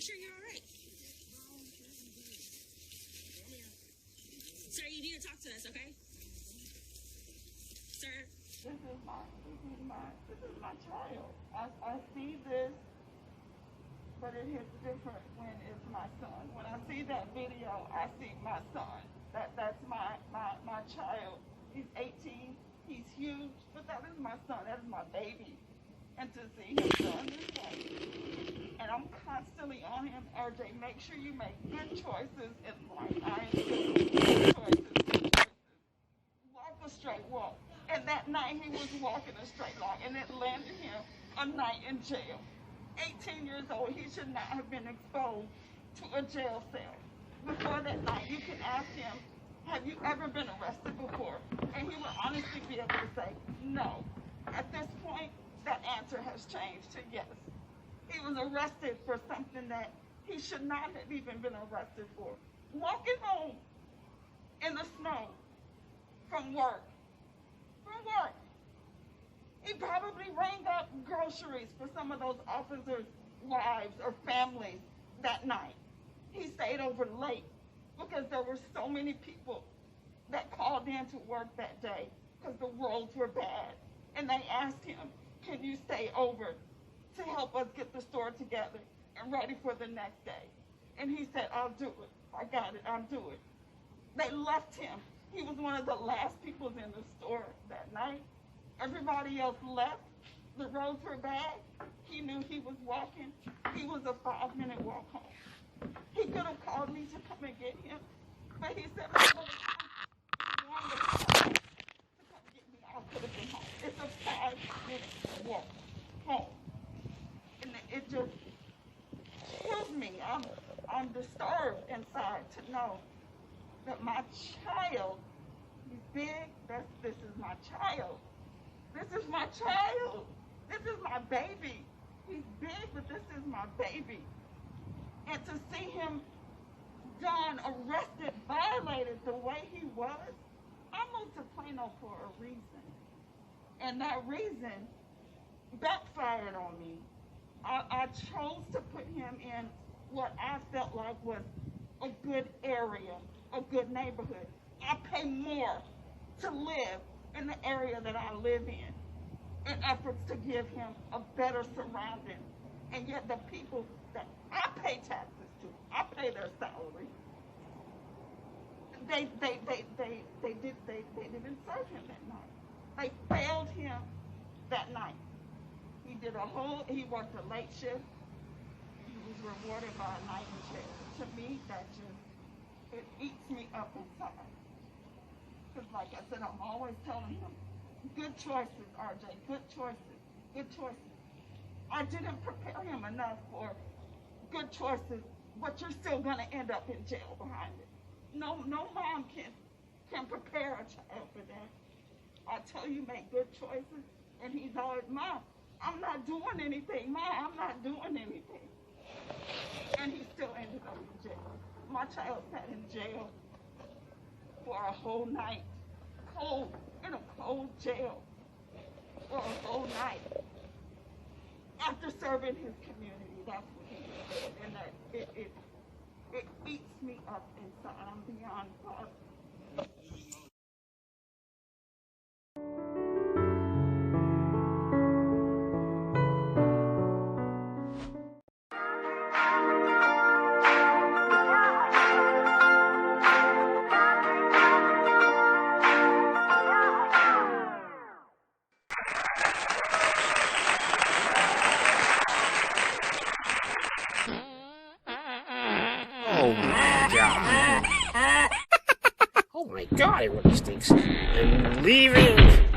sure you're all right. Sir, you need to talk to us, okay? Sir? This is my child. I see this, but it hits different when it's my son. When I see that video, I see my son. That's my child. He's 18. He's huge, but that is my son. That is my baby. And to see him done this way, and I'm constantly on him. RJ, make sure you make good choices in life. I am good choices. Walk a straight walk. And that night he was walking a straight line, and it landed him a night in jail. 18 years old, he should not have been exposed to a jail cell. Before that night, you can ask him, have you ever been arrested before? And he will honestly be able to say, no. At this point, that answer has changed to yes. He was arrested for something that he should not have even been arrested for. Walking home in the snow from work. He probably rang up groceries for some of those officers' wives or families that night. He stayed over late because there were so many people that called in to work that day because the roads were bad. And they asked him, can you stay over to help us get the store together and ready for the next day? And he said, I'll do it. I got it. I'll do it. They left him. He was one of the last people in the store that night. Everybody else left. The roads were bad. He knew he was walking. He was a 5-minute walk home. He could have called me to come and get him, but he said, my mother, I to come get me. I could have been home. It's a 5-minute walk home. And it just kills me. I'm disturbed inside to know that my child, he's big, this is my child. This is my child. This is my baby. He's big, but this is my baby. And to see him done, arrested, violated the way he was, I moved to Plano for a reason. And that reason backfired on me. I chose to put him in what I felt like was a good area, a good neighborhood. I pay more to live in the area that I live in efforts to give him a better surrounding. And yet the people that I pay taxes to, I pay their salary, they didn't serve him that night. They failed him that night. He worked a late shift. He was rewarded by a night in jail. To me, it eats me up inside. Because like I said, I'm always telling him, good choices, RJ, good choices, good choices. I didn't prepare him enough for good choices, but you're still gonna end up in jail behind it. No mom can prepare a child for that. I tell you, make good choices, and he's always, Mom, I'm not doing anything, Mom, I'm not doing anything. And he still ended up in jail. My child sat in jail for a whole night, in a cold jail, for a whole night. After serving his community, that's what he did. And that it eats me up inside. I'm beyond thought. Oh my god. Oh my god, it really stinks. I'm leaving.